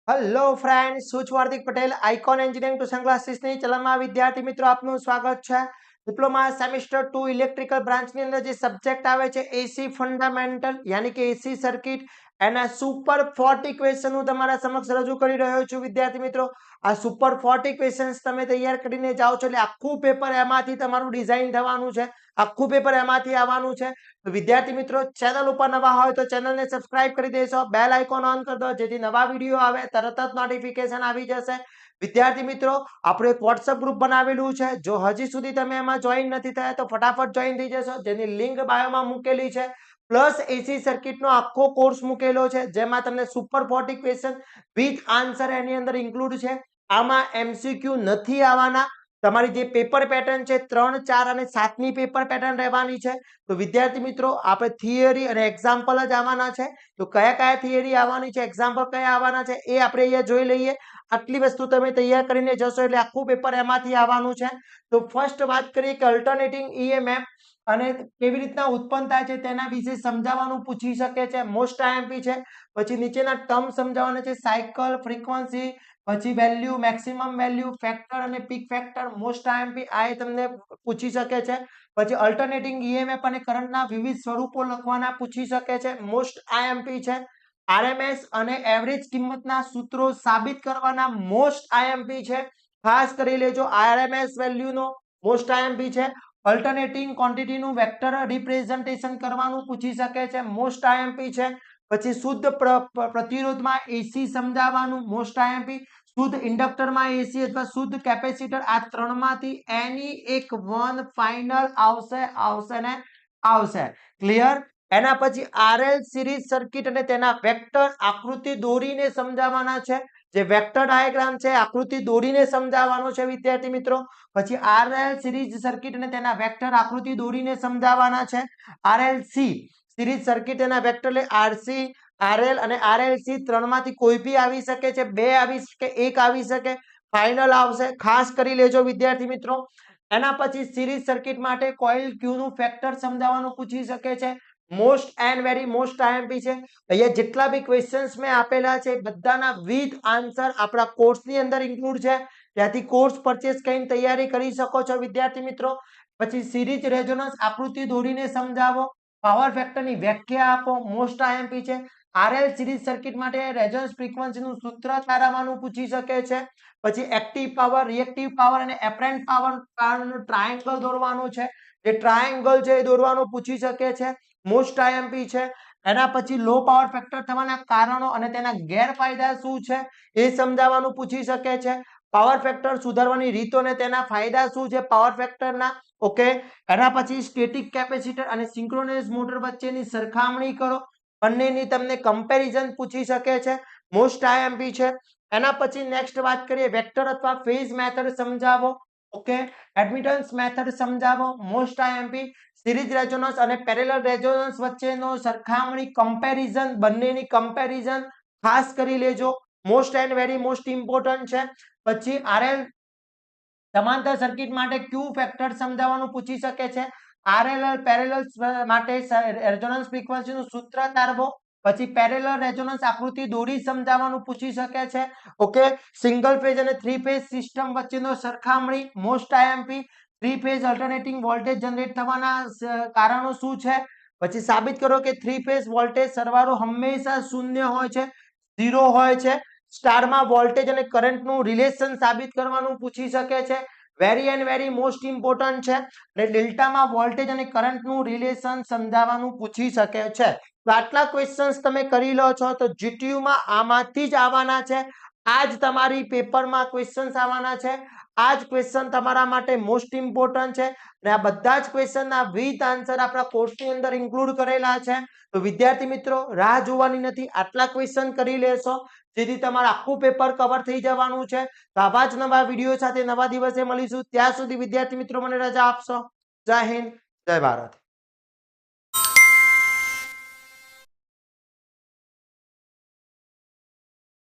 Hello friends, હું છું Hardik Patel. Icon engineering tuition ક્લાસીસની ચલણમાં વિદ્યાર્થી મિત્રો આપનું સ્વાગત છે. ડિપ્લોમા સેમેસ્ટર 2 ઇલેક્ટ્રિકલ બ્રાન્ચની અંદર જે સબ્જેક્ટ આવે છે એસી ફંડામેન્ટલ યાની કે એસી સર્કિટ, એના સુપર 40 ક્વેશ્ચન હું તમારા સમક્ષ રજૂ કરી રહ્યો છું વિદ્યાર્થી મિત્રો. આ સુપર 40 ક્વેશ્ચન્સ તમે તૈયાર કરીને જાઓ છો એટલે આખું પેપર એમાંથી તમારું ડિઝાઇન થવાનું છે, આખું પેપર એમાંથી આવવાનું છે. તો વિદ્યાર્થી મિત્રો, ચેનલ ઉપર નવા હોય તો ચેનલને સબસ્ક્રાઇબ કરી દેશો, બેલ આઇકોન ઓન કરી દો જેથી નવા વિડીયો આવે તરત જ નોટિફિકેશન આવી જશે. વિદ્યાર્થી મિત્રો, આપણું એક વોટ્સઅપ ગ્રુપ બનાવેલું છે. જો હજી સુધી તમે એમાં જોઈન નથી થયા તો ફટાફટ જોઈન થઈ જશો, જેની લિંક બાયોમાં મૂકેલી છે. પ્લસ એસી સર્કિટનો આખો કોર્સ મૂકેલો છે જેમાં તમને સુપર 40 ક્વેશ્ચન વિથ આન્સર એની અંદર ઇન્ક્લુડ છે. આમાં એમસીક્યુ નથી આવવાના. તમારી જે પેપર પેટર્ન છે 3, 4 અને 7 ની પેપર પેટર્ન રહેવાની છે. તો વિદ્યાર્થી મિત્રો, આપણે થિયરી અને એક્ઝામ્પલ જ આવવાના છે. તો કયા કયા થિયરી આવવાની છે, એક્ઝામ્પલ કયા આવવાના છે એ આપણે અહીંયા જોઈ લઈએ. આટલી વસ્તુ તમે તૈયાર કરીને જશો એટલે આખું પેપર એમાંથી આવવાનું છે. તો ફર્સ્ટ વાત કરીએ કે અલ્ટરનેટિંગ ઈએમએફ અને કેવી રીતના ઉત્પન્ન થાય છે તેના વિશે સમજાવવાનું પૂછી શકે છે, મોસ્ટ આઈએમપી છે. પછી નીચેના ટર્મ સમજાવવાના છે, સાયકલ, ફ્રીક્વન્સી, પછી વેલ્યુ, મેક્સિમમ વેલ્યુ, ફેક્ટર અને પીક ફેક્ટર, મોસ્ટ આઈએમપી આ તમને પૂછી શકે છે. પછી અલ્ટરનેટિંગ ઈએમએફ અને કરંટના વિવિધ સ્વરૂપો લખવાના પૂછી શકે છે, મોસ્ટ આઈએમપી છે. આરએમએસ અને એવરેજ કિંમતના સૂત્રો સાબિત કરવાના, મોસ્ટ આઈએમપી છે. ખાસ કરી લેજો, આરએમએસ વેલ્યુનો મોસ્ટ આઈએમપી છે. અલ્ટરનેટિંગ ક્વોન્ટિટીનું વેક્ટર રિપ્રેઝન્ટેશન કરવાનું પૂછી શકે છે, મોસ્ટ આઈએમપી છે. પછી શુદ્ધ પ્રતિરોધમાં એસી સમજાવવાનું, મોસ્ટ આઈએમપી. શુદ્ધ ઇન્ડક્ટરમાં એસી અથવા શુદ્ધ કેપેસિટર, આ ત્રણમાંથી એની એક વન ફાઇનલ આવશે ને આવશે. ક્લિયર? એના પછી આરએલ સિરીઝ સર્કિટ અને તેના વેક્ટર આકૃતિ દોરીને સમજાવવાના છે. જે વેક્ટર ડાયાગ્રામ છે આકૃતિ દોરીને સમજાવવાનો છે વિદ્યાર્થી મિત્રો. પછી આરએલ સિરીઝ સર્કિટ અને તેના વેક્ટર આકૃતિ દોરીને સમજાવવાના છે. આરએલસી સિરીઝ સર્કિટ એના વેક્ટર એટલે આરસી, આરએલ અને આરએલસી ત્રણમાંથી કોઈ બી આવી શકે છે, બે આવી શકે, એક આવી શકે, ફાઇનલ આવશે. ખાસ કરી લેજો વિદ્યાર્થી મિત્રો. એના પછી સિરીઝ સર્કિટ માટે કોઇલ ક્યુ નું ફેક્ટર સમજાવવાનું પૂછી શકે છે, most and very most IMP છે. અહીંયા જેટલા બી ક્વેશ્ચન્સ મેં આપેલા છે બધાના વિથ આન્સર આપણા કોર્સની અંદર ઇન્ક્લુડ છે. ત્યાંથી કોર્સ પરચેસ કરીને તૈયારી કરી શકો છો વિદ્યાર્થી મિત્રો. પછી સિરીઝ રેઝોનન્સ આકૃતિ દોરીને સમજાવો, પાવર ફેક્ટરની વ્યાખ્યા આપો, મોસ્ટ આઈએમપી છે. આરએલ સિરીઝ સર્કિટ માટે રેઝોનન્સ ફ્રીક્વન્સીનું સૂત્ર તારવવાનું પૂછી શકે છે. પછી એક્ટિવ પાવર, રિએક્ટિવ પાવર અને એપરન્ટ પાવરનો ટ્રાયેંગલ દોરવાનો છે. જે ટ્રાયેંગલ છે એ દોરવાનું પૂછી શકે છે, મોસ્ટ આઈએમપી છે. એના પછી લો પાવર ફેક્ટર થવાના કારણો અને તેના ગેરફાયદા શું છે એ સમજાવવાનું પૂછી શકે છે. પાવર ફેક્ટર સુધારવાની રીતો અને તેના ફાયદા શું છે પાવર ફેક્ટરના. ઓકે. એના પછી સ્ટેટિક કેપેસિટર અને સિંક્રોનસ મોટર વચ્ચેની સરખામણી કરો, બંનેની તમને કમ્પેરિઝન પૂછી શકે છે, મોસ્ટ આઈએમપી છે. એના પછી નેક્સ્ટ વાત કરીએ, વેક્ટર અથવા ફેઝ મેથડ સમજાવો. ઓકે. એડમિટન્સ મેથડ સમજાવો, મોસ્ટ આઈએમપી. સિરીઝ રેઝોનન્સ અને પેરેલલ રેઝોનન્સ વચ્ચેનો સરખામણી, કમ્પેરિઝન, બંનેની કમ્પેરિઝન ખાસ કરી લેજો, most and very most important છે. પછી આરએલ સમાંતર સર્કિટ માટે ક્યુ ફેક્ટર સમજાવવાનું પૂછી શકે છે. આરએલ પેરેલલ માટે રેઝોનન્સ ફ્રીક્વન્સીનું સૂત્ર તારવો. પછી પેરેલલ રેઝોનન્સ આકૃતિ દોરી સમજાવવાનું પૂછી શકે છે. ઓકે. સિંગલ ફેઝ અને થ્રી ફેઝ સિસ્ટમ વચ્ચેનો સરખામણી, most IMP. Three phase alternating voltage generate થવાના કારણો શું છે. પછી સાબિત કરો કે થ્રી ફેઝ વોલ્ટેજ સરવાળો હંમેશા શૂન્ય હોય છે, 0 હોય છે. સ્ટારમાં વોલ્ટેજ અને કરંટનું રિલેશન સાબિત કરવાનું પૂછી શકે છે, very and very most important છે. અને ડેલ્ટામાં વોલ્ટેજ અને કરંટનું રિલેશન સમજાવવાનું પૂછી શકે છે. તો આટલા ક્વેશ્ચન્સ તમે કરી લો છો તો જીટીયુમાં આમાંથી જ આવવાના છે. આ જ તમારી પેપરમાં ક્વેશ્ચન્સ આવવાના છે. આ જ ક્વેશ્ચન તમારા માટે મોસ્ટ ઇમ્પોર્ટન્ટ છે. અને આ બધા જ ક્વેશ્ચનના વિથ આન્સર આપણા કોર્સની અંદર ઇન્ક્લુડ કરેલા છે. તો વિદ્યાર્થી મિત્રો, રાહ જોવાની નથી, આટલા ક્વેશ્ચન કરી લેશો જેથી તમારું આખું પેપર કવર થઈ જવાનું છે. તો આવા જ નવા વિડીયો સાથે નવા દિવસે મળીશું. ત્યાં સુધી વિદ્યાર્થી મિત્રો મને રજા આપશો. જય હિન્દ, જય ભારત.